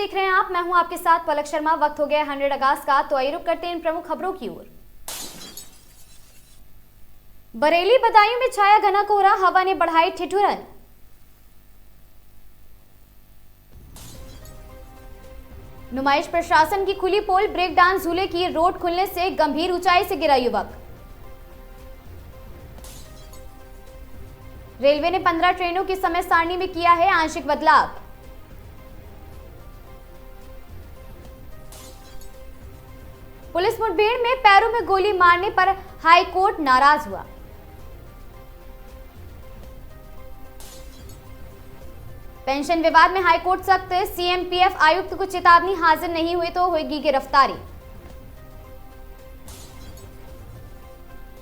देख रहे हैं आप, मैं हूं आपके साथ पलक शर्मा। वक्त हो गया 100 अगस्त का, तो आइए रुक करते हैं इन प्रमुख खबरों की ओर। बरेली बदायूं में छाया घना कोहरा, हवा ने बढ़ाई ठिठुरन। नुमाइश प्रशासन की खुली पोल, ब्रेक डांस झूले की रोड खुलने से गंभीर ऊंचाई से गिरा युवक। रेलवे ने 15 ट्रेनों की समय सारणी में किया है आंशिक बदलाव। पुलिस मुठभेड़ में पैरों में गोली मारने पर हाईकोर्ट नाराज हुआ। पेंशन विवाद में हाईकोर्ट सख्त, सीएमपीएफ आयुक्त को चेतावनी, हाजिर नहीं हुए तो होगी गिरफ्तारी।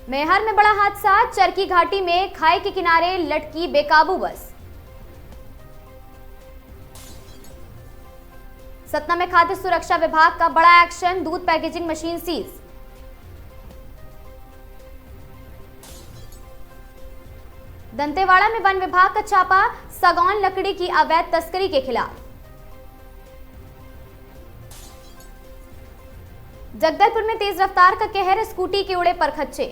मैहर में बड़ा हादसा, चरकी घाटी में खाई के किनारे लटकी बेकाबू बस। सतना में खाद्य सुरक्षा विभाग का बड़ा एक्शन, दूध पैकेजिंग मशीन सीज। दंतेवाड़ा में वन विभाग का छापा, सागौन लकड़ी की अवैध तस्करी के खिलाफ। जगदलपुर में तेज रफ्तार का कहर, स्कूटी के उड़े परखच्चे।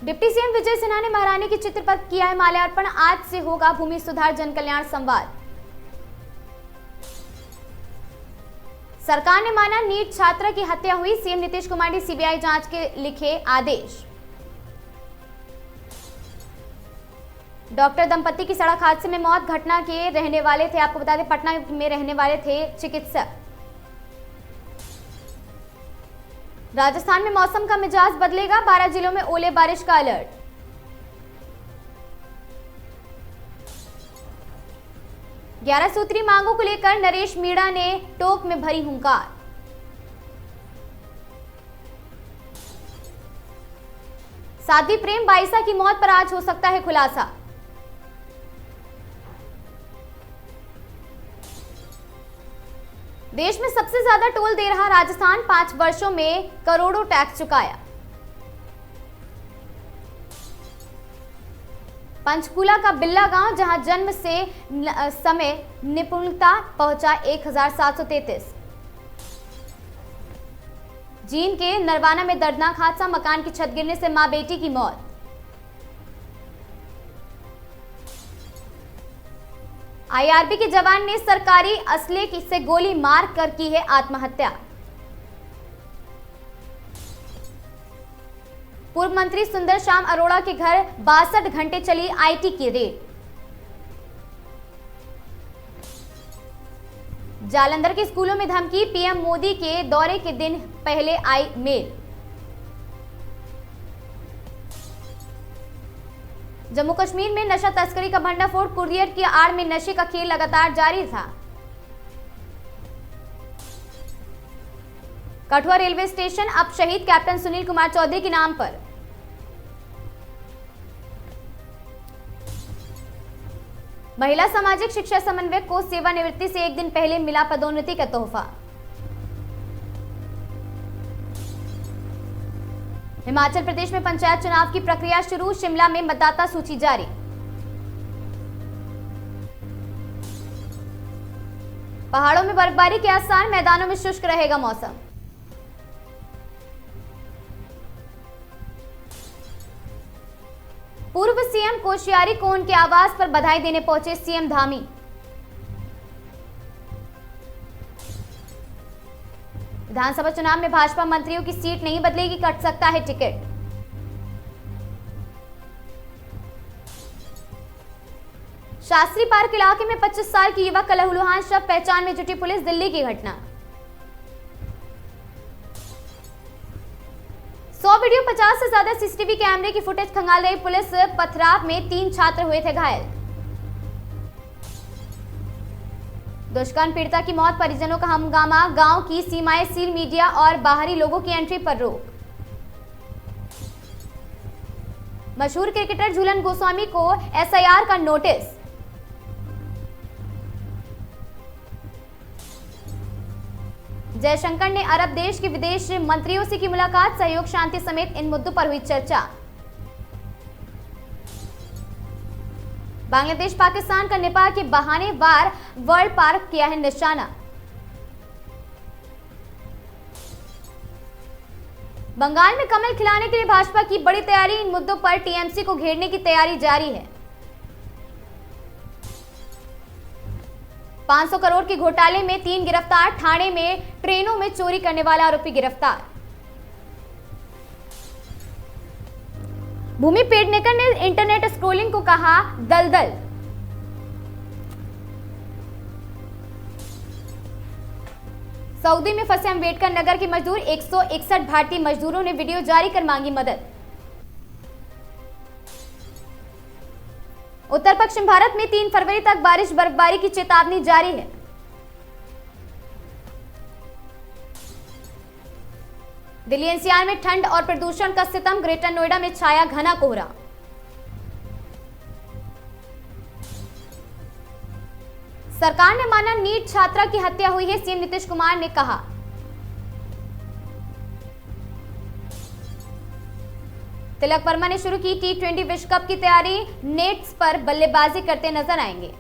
डिप्टी सीएम विजय सिन्हा ने महारानी के चित्र पर किया है माल्यार्पण। आज से होगा भूमि सुधार जन कल्याण संवाद। सरकार ने माना नीट छात्रा की हत्या हुई, सीएम नीतीश कुमार ने सीबीआई जांच के लिखे आदेश। डॉक्टर दंपति की सड़क हादसे में मौत, घटना के रहने वाले थे, आपको बता दें पटना में रहने वाले थे चिकित्सक। राजस्थान में मौसम का मिजाज बदलेगा, 12 जिलों में ओले बारिश का अलर्ट। ग्यारह सूत्री मांगों को लेकर नरेश मीणा ने टोक में भरी हुंकार। साध्वी प्रेम बाईसा की मौत पर आज हो सकता है खुलासा। देश में सबसे ज्यादा टोल दे रहा राजस्थान, 5 वर्षों में करोड़ों टैक्स चुकाया। पंचकूला का बिल्ला गांव, जहां जन्म से समय निपुणता पहुंचा 1733। जींद के नरवाना में दर्दनाक हादसा, मकान की छत गिरने से मां बेटी की मौत। आईआरबी के जवान ने सरकारी असले से गोली मार कर की है आत्महत्या। पूर्व मंत्री सुंदर श्याम अरोड़ा के घर 62 घंटे चली आईटी की रेड। जालंधर के स्कूलों में धमकी, पीएम मोदी के दौरे के दिन पहले आई मेल। जम्मू कश्मीर में नशा तस्करी का भंडाफोड़, कुरियर की आड़ में नशे का खेल लगातार जारी था। कठुआ रेलवे स्टेशन अब शहीद कैप्टन सुनील कुमार चौधरी के नाम पर। महिला सामाजिक शिक्षा समन्वयक को सेवानिवृत्ति से एक दिन पहले मिला पदोन्नति का तोहफा। हिमाचल प्रदेश में पंचायत चुनाव की प्रक्रिया शुरू, शिमला में मतदाता सूची जारी। पहाड़ों में बर्फबारी के आसार, मैदानों में शुष्क रहेगा मौसम। पूर्व सीएम कोश्यारी को उनके आवास पर बधाई देने पहुंचे सीएम धामी। विधानसभा चुनाव में भाजपा मंत्रियों की सीट नहीं बदलेगी, कट सकता है टिकट। शास्त्री पार्क इलाके में 25 साल की युवक का लहूलुहान शव, पहचान में जुटी पुलिस, दिल्ली की घटना। 100 वीडियो 50 से ज्यादा सीसीटीवी कैमरे की फुटेज खंगाल रही पुलिस, पथराव में 3 छात्र हुए थे घायल। दुष्कर्म पीड़िता की मौत, परिजनों का हंगामा, गांव की सीमाएं सील, मीडिया और बाहरी लोगों की एंट्री पर रोक। मशहूर क्रिकेटर झूलन गोस्वामी को एसआईआर का नोटिस। जयशंकर ने अरब देश के विदेश मंत्रियों से की मुलाकात, सहयोग शांति समेत इन मुद्दों पर हुई चर्चा। बांग्लादेश पाकिस्तान का नेपाल के बहाने वार वर्ल्ड पार्क किया है निशाना। बंगाल में कमल खिलाने के लिए भाजपा की बड़ी तैयारी। इन मुद्दों पर टीएमसी को घेरने की तैयारी जारी है। 500 करोड़ के घोटाले में 3 गिरफ्तार। ठाणे में ट्रेनों में चोरी करने वाला आरोपी गिरफ्तार। भूमि पेडनेकर ने इंटरनेट स्क्रोलिंग को कहा दलदल। सऊदी में फंसे अम्बेडकर नगर के मजदूर 161 भारतीय मजदूरों ने वीडियो जारी कर मांगी मदद। उत्तर पश्चिम भारत में 3 फरवरी तक बारिश बर्फबारी की चेतावनी जारी है। दिल्ली एनसीआर में ठंड और प्रदूषण का सितम। ग्रेटर नोएडा में छाया घना कोहरा। सरकार ने माना नीट छात्रा की हत्या हुई है। सीएम नीतीश कुमार ने कहा। तिलक वर्मा ने शुरू की T20 विश्व कप की तैयारी। नेट्स पर बल्लेबाजी करते नजर आएंगे।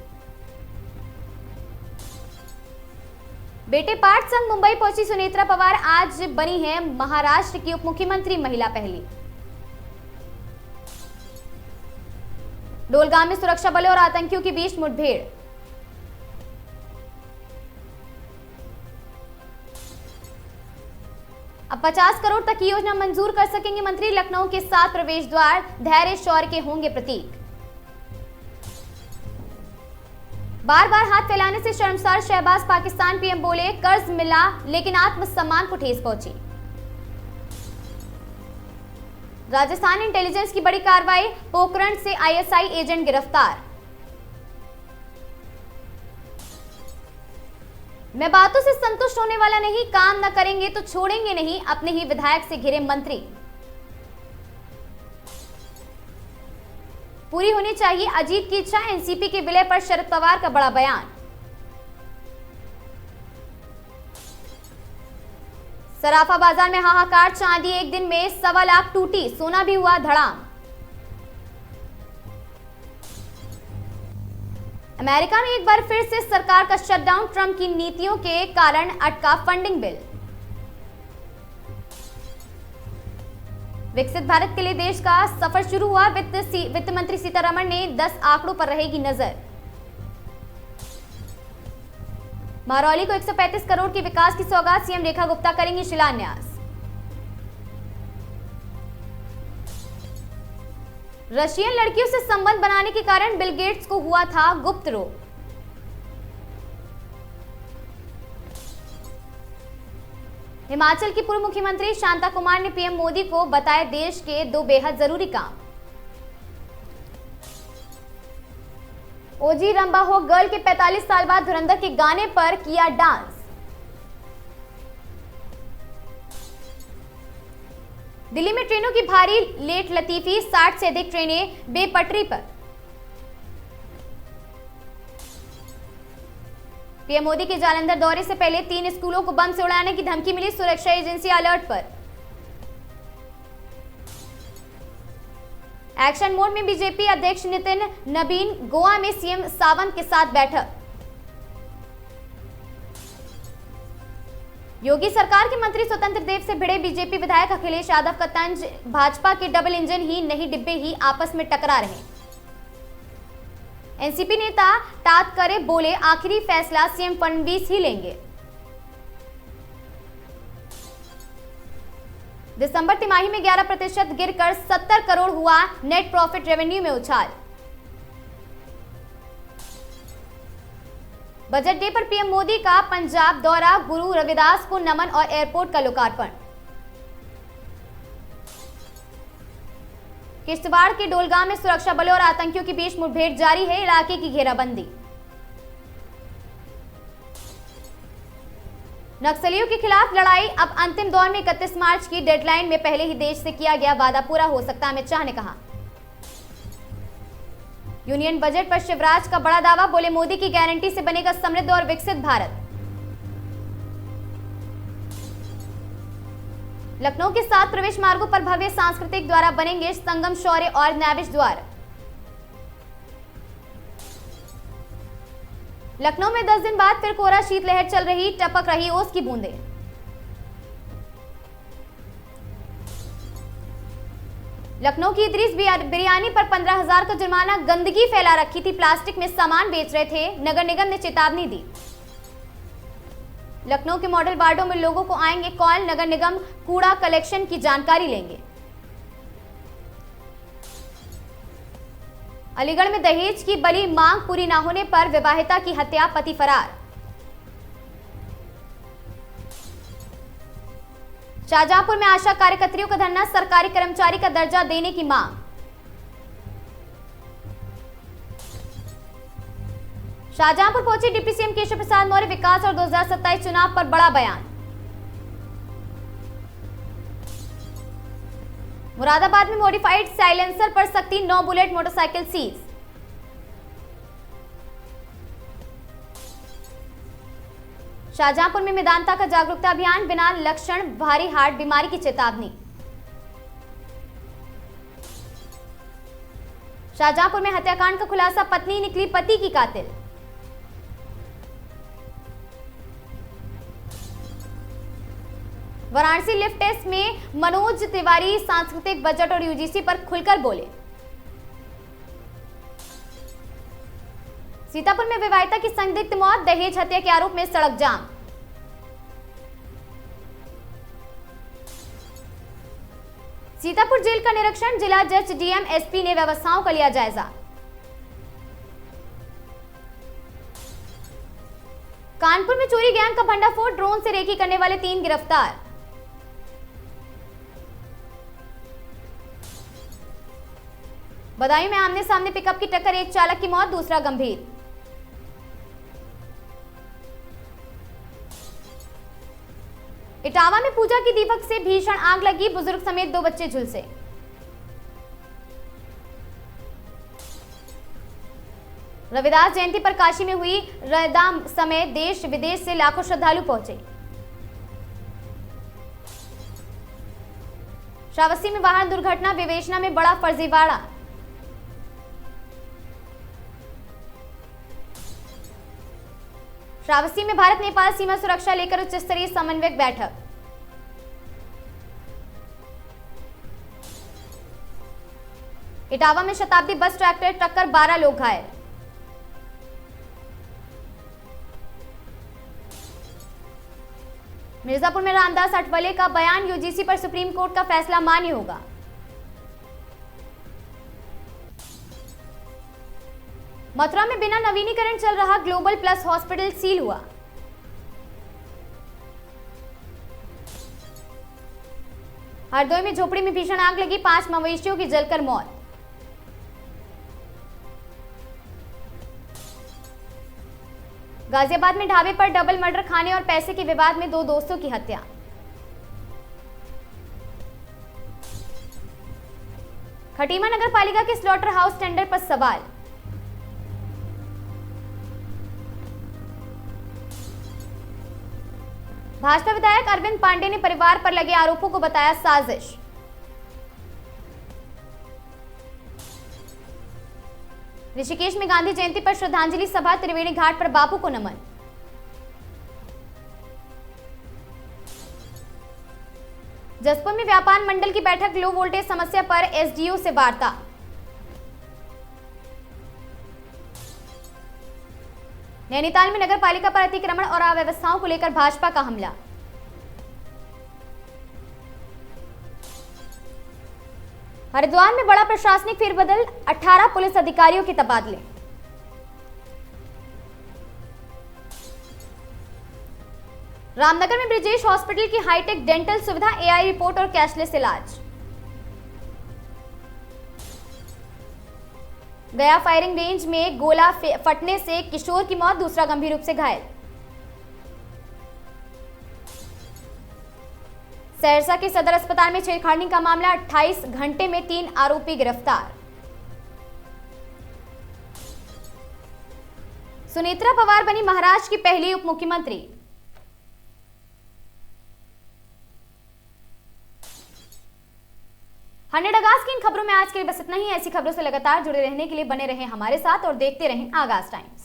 बेटे पाठ संग मुंबई पहुंची सुनेत्रा पवार आज बनी है महाराष्ट्र की उप मुख्यमंत्री, महिला पहली। डोलगांव में सुरक्षा बलों और आतंकियों के बीच मुठभेड़। अब 50 करोड़ तक की योजना मंजूर कर सकेंगे मंत्री। लखनऊ के 7 प्रवेश द्वार धैर्य शौर्य के होंगे प्रतीक। बार बार हाथ फैलाने से शर्मसार शहबाज, पाकिस्तान पीएम बोले कर्ज मिला लेकिन आत्मसम्मान को ठेस पहुंची। राजस्थान इंटेलिजेंस की बड़ी कार्रवाई। पोखरण से आईएसआई एजेंट गिरफ्तार। मैं बातों से संतुष्ट होने वाला नहीं, काम न करेंगे तो छोड़ेंगे नहीं, अपने ही विधायक से घिरे मंत्री। पूरी होनी चाहिए अजीत की इच्छा। एनसीपी के विलय पर शरद पवार का बड़ा बयान। सराफा बाजार में हाहाकार। चांदी एक दिन में 1.25 लाख टूटी। सोना भी हुआ धड़ाम। अमेरिका में एक बार फिर से सरकार का शटडाउन। ट्रंप की नीतियों के कारण अटका फंडिंग बिल। विकसित भारत के लिए देश का सफर शुरू हुआ। वित्त मंत्री सीतारमण ने 10 आंकड़ों पर रहेगी नजर। महरौली को 135 करोड़ की विकास की सौगात। सीएम रेखा गुप्ता करेंगी शिलान्यास। रशियन लड़कियों से संबंध बनाने के कारण बिल गेट्स को हुआ था गुप्त रोग। हिमाचल की पूर्व मुख्यमंत्री शांता कुमार ने पीएम मोदी को बताया देश के 2 बेहद जरूरी काम। ओजी रंबा हो गर्ल के 45 साल बाद धुरंधर के गाने पर किया डांस। दिल्ली में ट्रेनों की भारी लेट लतीफी। 60 से अधिक ट्रेनें बेपटरी पर। पीएम मोदी के जालंधर दौरे से पहले 3 स्कूलों को बम से उड़ाने की धमकी मिली। सुरक्षा एजेंसी अलर्ट पर। एक्शन मोड में बीजेपी अध्यक्ष नितिन नबीन। गोवा में सीएम सावंत के साथ बैठक। योगी सरकार के मंत्री स्वतंत्र देव से भिड़े बीजेपी विधायक अखिलेश यादव का तंज। भाजपा के डबल इंजन ही नहीं डिब्बे ही आपस में टकरा रहे। एनसीपी नेता तातकरे बोले आखिरी फैसला सीएम फडणवीस ही लेंगे। दिसंबर तिमाही में 11% गिरकर 70 करोड़ हुआ नेट प्रॉफिट। रेवेन्यू में उछाल। बजट डे पर पीएम मोदी का पंजाब दौरा। गुरु रविदास को नमन और एयरपोर्ट का लोकार्पण। किश्तवाड़ के डोलगांव में सुरक्षा बलों और आतंकियों के बीच मुठभेड़ जारी है। इलाके की घेराबंदी। नक्सलियों के खिलाफ लड़ाई अब अंतिम दौर में। 31 मार्च की डेडलाइन में पहले ही देश से किया गया वादा पूरा हो सकता, अमित शाह ने कहा। यूनियन बजट पर शिवराज का बड़ा दावा। बोले मोदी की गारंटी से बनेगा समृद्ध और विकसित भारत। लखनऊ के 7 प्रवेश मार्गों पर भव्य सांस्कृतिक द्वारा बनेंगे। संगम, शौर्य और न्याविश द्वार। लखनऊ में 10 दिन बाद फिर कोहरा, शीतलहर चल रही, टपक रही ओस की बूंदें। लखनऊ की इदरीस बिरयानी पर 15,000 का जुर्माना, गंदगी फैला रखी थी, प्लास्टिक में सामान बेच रहे थे, नगर निगम ने चेतावनी दी। लखनऊ के मॉडल वार्डों में लोगों को आएंगे कॉल, नगर निगम कूड़ा कलेक्शन की जानकारी लेंगे। अलीगढ़ में दहेज की बड़ी मांग पूरी न होने पर विवाहिता की हत्या, पति फरार। शाहजहांपुर में आशा कार्यकर्तियों का धरना, सरकारी कर्मचारी का दर्जा देने की मांग। शाहजहांपुर पहुंचे डिप्टी सीएम केशव प्रसाद मौर्य, विकास और 2027 चुनाव पर बड़ा बयान। मुरादाबाद में मॉडिफाइड साइलेंसर पर सख्ती, 9 बुलेट मोटरसाइकिल सीज। शाहजहांपुर में मेदांता का जागरूकता अभियान, बिना लक्षण भारी हार्ट बीमारी की चेतावनी। शाहजहांपुर में हत्याकांड का खुलासा, पत्नी निकली पति की कातिल। वाराणसी लिफ्ट टेस्ट में मनोज तिवारी सांस्कृतिक बजट और यूजीसी पर खुलकर बोले। सीतापुर में विवाहिता की संदिग्ध मौत, दहेज हत्या के आरोप में सड़क जाम। सीतापुर जेल का निरीक्षण, जिला जज, डीएम, एसपी ने व्यवस्थाओं का लिया जायजा। कानपुर में चोरी गैंग का भंडाफोड़, ड्रोन से रेकी करने वाले 3 गिरफ्तार। बदायूं में आमने सामने पिकअप की टक्कर, एक चालक की मौत, दूसरा गंभीर। इटावा में पूजा की दीपक से भीषण आग लगी, बुजुर्ग समेत 2 बच्चे झुलसे। रविदास जयंती पर काशी में हुई रैदाम समय, देश विदेश से लाखों श्रद्धालु पहुंचे। श्रावस्ती में वाहन दुर्घटना, विवेचना में बड़ा फर्जीवाड़ा। श्रावस्ती में भारत नेपाल सीमा सुरक्षा लेकर उच्च स्तरीय समन्वयक बैठक। इटावा में शताब्दी बस ट्रैक्टर टक्कर, 12 लोग घायल। मिर्जापुर में रामदास अठवले का बयान, यूजीसी पर सुप्रीम कोर्ट का फैसला मान्य होगा। मथुरा में बिना नवीनीकरण चल रहा ग्लोबल प्लस हॉस्पिटल सील हुआ। हरदोई में झोपड़ी में भीषण आग लगी, 5 मवेशियों की जलकर मौत। गाजियाबाद में ढाबे पर डबल मर्डर, खाने और पैसे के विवाद में 2 दोस्तों की हत्या। खटीमा नगर पालिका के स्लॉटर हाउस टेंडर पर सवाल। भाजपा विधायक अरविंद पांडे ने परिवार पर लगे आरोपों को बताया साजिश। ऋषिकेश में गांधी जयंती पर श्रद्धांजलि सभा, त्रिवेणी घाट पर बापू को नमन। जसपुर में व्यापार मंडल की बैठक, लो वोल्टेज समस्या पर एसडीओ से वार्ता। नैनीताल में नगर पालिका पर अतिक्रमण और अव्यवस्थाओं को लेकर भाजपा का हमला। हरिद्वार में बड़ा प्रशासनिक फेरबदल, 18 पुलिस अधिकारियों के तबादले। रामनगर में ब्रिजेश हॉस्पिटल की हाईटेक डेंटल सुविधा, एआई रिपोर्ट और कैशलेस इलाज। गया फायरिंग रेंज में गोला फटने से किशोर की मौत, दूसरा गंभीर रूप से घायल। सहरसा के सदर अस्पताल में छेड़खानी का मामला, 28 घंटे में 3 आरोपी गिरफ्तार। सुनेत्रा पवार बनी महाराष्ट्र की पहली उप मुख्यमंत्री। हंड्रेड आगाज की इन खबरों में आज के लिए बस इतना ही। ऐसी खबरों से लगातार जुड़े रहने के लिए बने रहें हमारे साथ और देखते रहें आगाज टाइम्स।